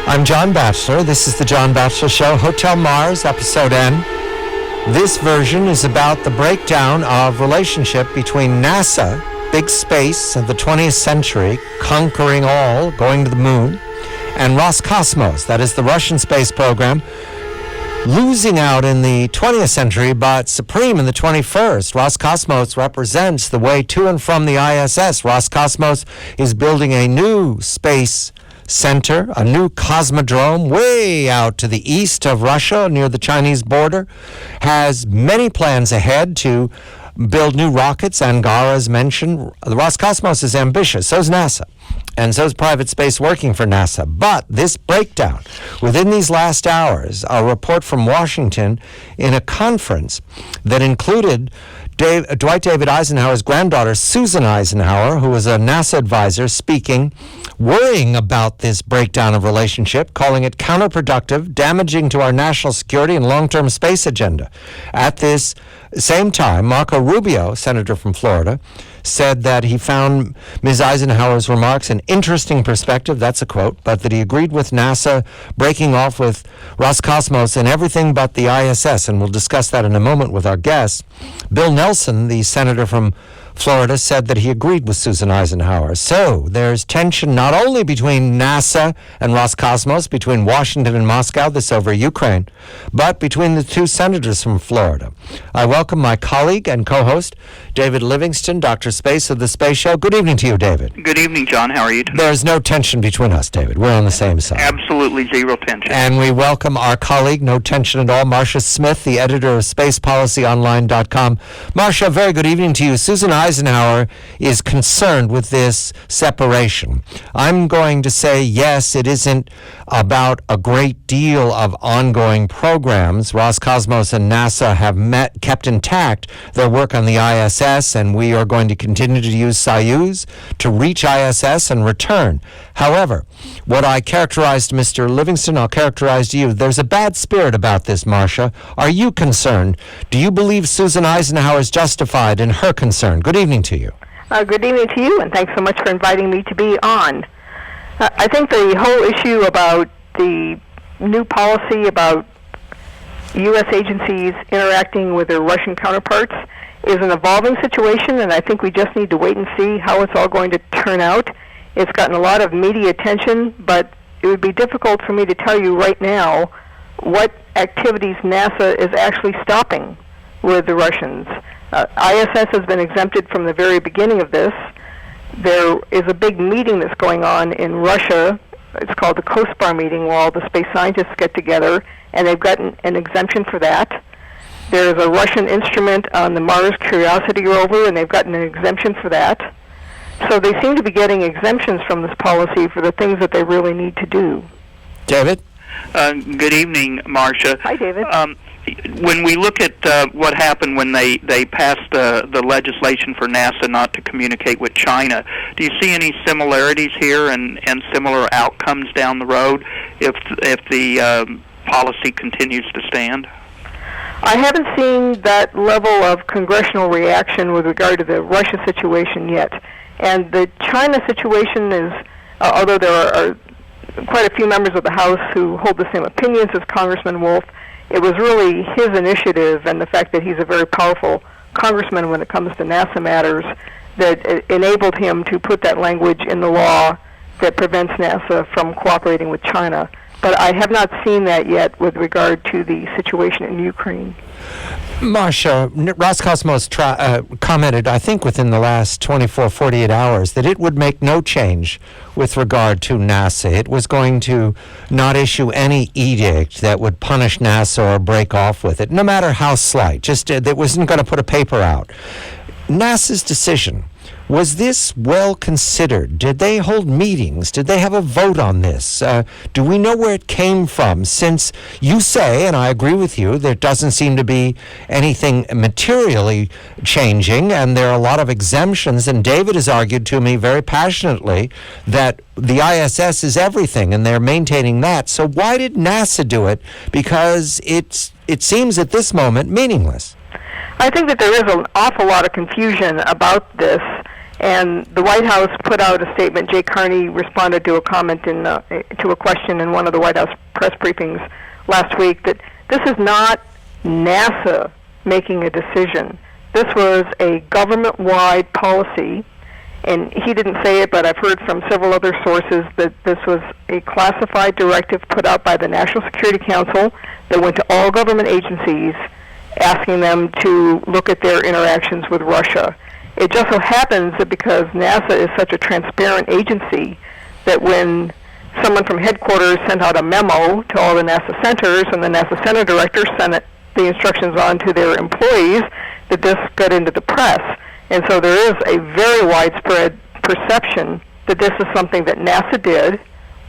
I'm John Batchelor. This is the John Batchelor Show, Hotel Mars, Episode N. This version is about the breakdown of relationship between NASA, big space of the 20th century, conquering all, going to the moon, and Roscosmos, that is the Russian space program, losing out in the 20th century, but supreme in the 21st. Roscosmos represents the way to and from the ISS. Roscosmos is building a new space center, a new cosmodrome way out to the east of Russia near the Chinese border, has many plans ahead to build new rockets. Angara is mentioned. The Roscosmos is ambitious, so is NASA, and so is private space working for NASA. But this breakdown, within these last hours, a report from Washington in a conference that included Dwight David Eisenhower's granddaughter, Susan Eisenhower, who was a NASA advisor, speaking, worrying about this breakdown of relationship, calling it counterproductive, damaging to our national security and long-term space agenda. At this same time, Marco Rubio, senator from Florida, said that he found Ms. Eisenhower's remarks an interesting perspective, that's a quote, but that he agreed with NASA breaking off with Roscosmos and everything but the ISS, and we'll discuss that in a moment with our guests. Bill Nelson, the senator from Florida, said that he agreed with Susan Eisenhower. So there's tension not only between NASA and Roscosmos, between Washington and Moscow, this over Ukraine, but between the two senators from Florida. I welcome my colleague and co-host, David Livingston, Dr. Space of the Space Show. Good evening to you, David. Good evening, John. How are you today? There's no tension between us, David. We're on the same side. Absolutely zero tension. And we welcome our colleague, no tension at all, Marcia Smith, the editor of SpacePolicyOnline.com. Marcia, very good evening to you. Susan Eisenhower is concerned with this separation. I'm going to say, yes, it isn't about a great deal of ongoing programs. Roscosmos and NASA have kept intact their work on the ISS, and we are going to continue to use Soyuz to reach ISS and return. However, what I characterized Mr. Livingston, I'll characterize to you. There's a bad spirit about this, Marcia. Are you concerned? Do you believe Susan Eisenhower is justified in her concern? Good evening to you. Good evening to you, and thanks so much for inviting me to be on. I think the whole issue about the new policy about U.S. agencies interacting with their Russian counterparts is an evolving situation, and I think we just need to wait and see how it's all going to turn out. It's gotten a lot of media attention, but it would be difficult for me to tell you right now what activities NASA is actually stopping with the Russians. ISS has been exempted from the very beginning of this. There is a big meeting that's going on in Russia. It's called the COSPAR meeting, where all the space scientists get together, and they've gotten an exemption for that. There's a Russian instrument on the Mars Curiosity rover, and they've gotten an exemption for that. So they seem to be getting exemptions from this policy for the things that they really need to do. David? Good evening, Marcia. Hi, David. When we look at what happened when they passed the legislation for NASA not to communicate with China, do you see any similarities here and similar outcomes down the road if the policy continues to stand? I haven't seen that level of congressional reaction with regard to the Russia situation yet. And the China situation is, although there are quite a few members of the House who hold the same opinions as Congressman Wolf, it was really his initiative and the fact that he's a very powerful congressman when it comes to NASA matters that enabled him to put that language in the law that prevents NASA from cooperating with China. But I have not seen that yet with regard to the situation in Ukraine. Marcia, Roscosmos commented, I think within the last 24, 48 hours, that it would make no change with regard to NASA. It was going to not issue any edict that would punish NASA or break off with it, no matter how slight. Just it wasn't going to put a paper out. NASA's decision, was this well considered? Did they hold meetings? Did they have a vote on this? Do we know where it came from? Since you say, and I agree with you, there doesn't seem to be anything materially changing, and there are a lot of exemptions, and David has argued to me very passionately that the ISS is everything, and they're maintaining that. So why did NASA do it? Because it seems at this moment meaningless. I think that there is an awful lot of confusion about this, And the White House put out a statement. Jay Carney responded to a comment to a question in one of the White House press briefings last week that this is not NASA making a decision. This was a government-wide policy, and he didn't say it, but I've heard from several other sources that this was a classified directive put out by the National Security Council that went to all government agencies, asking them to look at their interactions with Russia. It just so happens that because NASA is such a transparent agency, that when someone from headquarters sent out a memo to all the NASA centers, and the NASA center director sent the instructions on to their employees, that this got into the press. And so there is a very widespread perception that this is something that NASA did,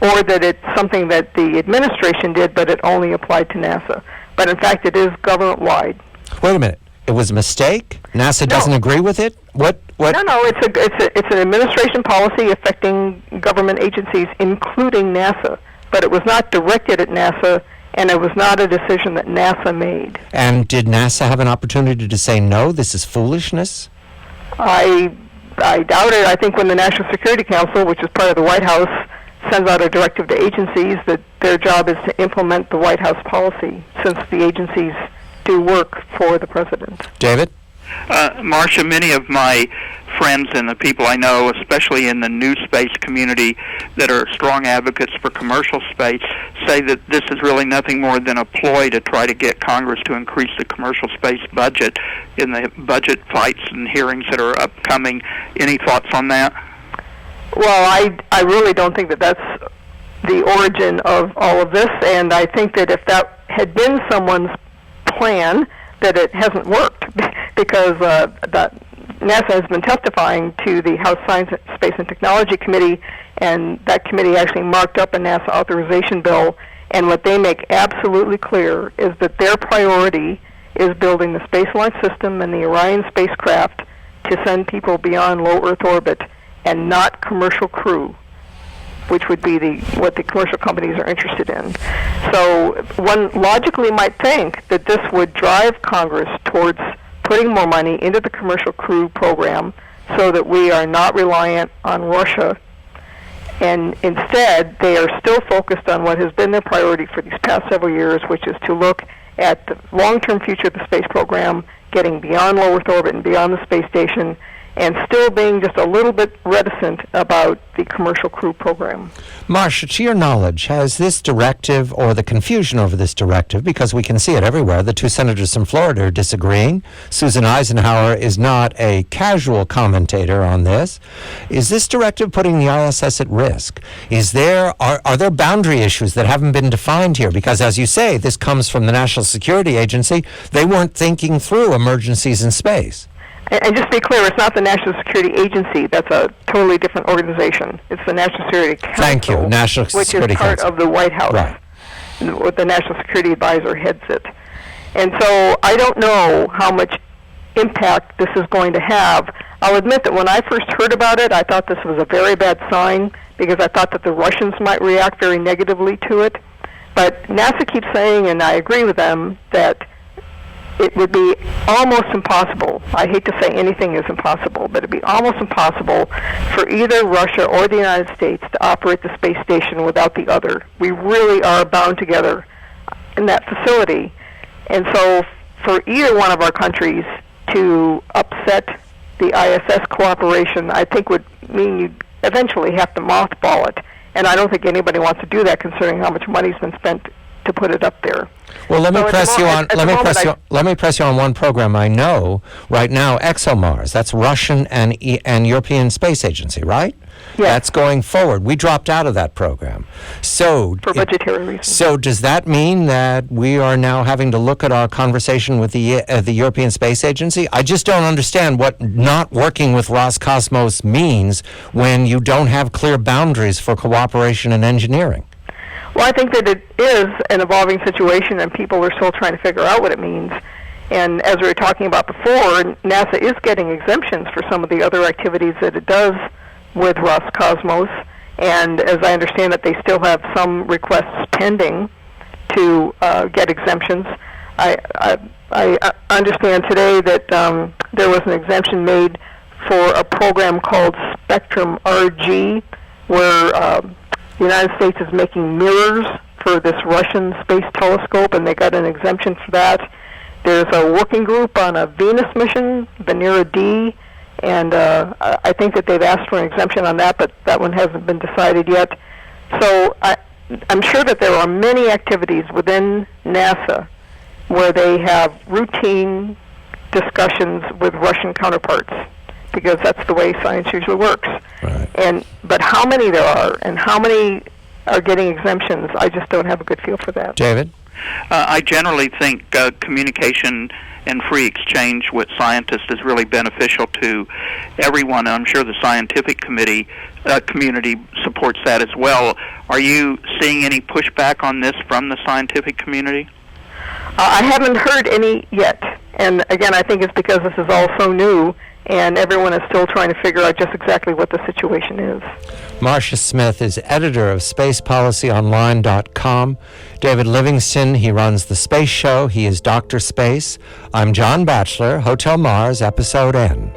or that it's something that the administration did, but it only applied to NASA. But in fact, it is government-wide. Wait a minute. It was a mistake? NASA doesn't agree with it? What? No, it's an administration policy affecting government agencies, including NASA. But it was not directed at NASA, and it was not a decision that NASA made. And did NASA have an opportunity to say, no, this is foolishness? I doubt it. I think when the National Security Council, which is part of the White House, sends out a directive to agencies, that their job is to implement the White House policy, since the agencies do work for the president. David? Marcia, many of my friends and the people I know, especially in the new space community that are strong advocates for commercial space, say that this is really nothing more than a ploy to try to get Congress to increase the commercial space budget in the budget fights and hearings that are upcoming. Any thoughts on that? Well, I really don't think that that's the origin of all of this, and I think that if that had been someone's plan, that it hasn't worked, because NASA has been testifying to the House Science, Space and Technology Committee, and that committee actually marked up a NASA authorization bill, and what they make absolutely clear is that their priority is building the Space Launch System and the Orion spacecraft to send people beyond low Earth orbit, and not commercial crew, which would be what the commercial companies are interested in. So one logically might think that this would drive Congress towards putting more money into the commercial crew program so that we are not reliant on Russia, and instead they are still focused on what has been their priority for these past several years, which is to look at the long-term future of the space program, getting beyond low Earth orbit and beyond the space station, and still being just a little bit reticent about the commercial crew program. Marcia, to your knowledge, has this directive, or the confusion over this directive, because we can see it everywhere, the two senators from Florida are disagreeing. Susan Eisenhower is not a casual commentator on this. Is this directive putting the ISS at risk? Are there boundary issues that haven't been defined here? Because, as you say, this comes from the National Security Agency. They weren't thinking through emergencies in space. And just to be clear, it's not the National Security Agency. That's a totally different organization. It's the National Security Council. Thank you, National Security Council. Which is part of the White House. Right. The National Security Advisor heads it. And so I don't know how much impact this is going to have. I'll admit that when I first heard about it, I thought this was a very bad sign, because I thought that the Russians might react very negatively to it. But NASA keeps saying, and I agree with them, that it would be almost impossible. I hate to say anything is impossible, but it would be almost impossible for either Russia or the United States to operate the space station without the other. We really are bound together in that facility. And so for either one of our countries to upset the ISS cooperation, I think would mean you'd eventually have to mothball it. And I don't think anybody wants to do that, considering how much money's been spent to put it up there. Well, let me press you on one program I know right now, ExoMars. That's Russian and European Space Agency, right? Yes. That's going forward. We dropped out of that program. So for budgetary reasons. So does that mean that we are now having to look at our conversation with the European Space Agency? I just don't understand what not working with Roscosmos means when you don't have clear boundaries for cooperation and engineering. Well, I think that it is an evolving situation, and people are still trying to figure out what it means. And as we were talking about before, NASA is getting exemptions for some of the other activities that it does with Roscosmos. And as I understand it, they still have some requests pending to get exemptions. I understand today that there was an exemption made for a program called Spectrum RG, where the United States is making mirrors for this Russian space telescope, and they got an exemption for that. There's a working group on a Venus mission, Venera D, and I think that they've asked for an exemption on that, but that one hasn't been decided yet. So I'm sure that there are many activities within NASA where they have routine discussions with Russian counterparts, because that's the way science usually works. Right. But how many there are and how many are getting exemptions, I just don't have a good feel for that. David? I generally think communication and free exchange with scientists is really beneficial to everyone. I'm sure the scientific community supports that as well. Are you seeing any pushback on this from the scientific community? I haven't heard any yet. And again, I think it's because this is all so new, and everyone is still trying to figure out just exactly what the situation is. Marcia Smith is editor of SpacePolicyOnline.com. David Livingston, he runs the Space Show. He is Dr. Space. I'm John Batchelor, Hotel Mars, Episode N.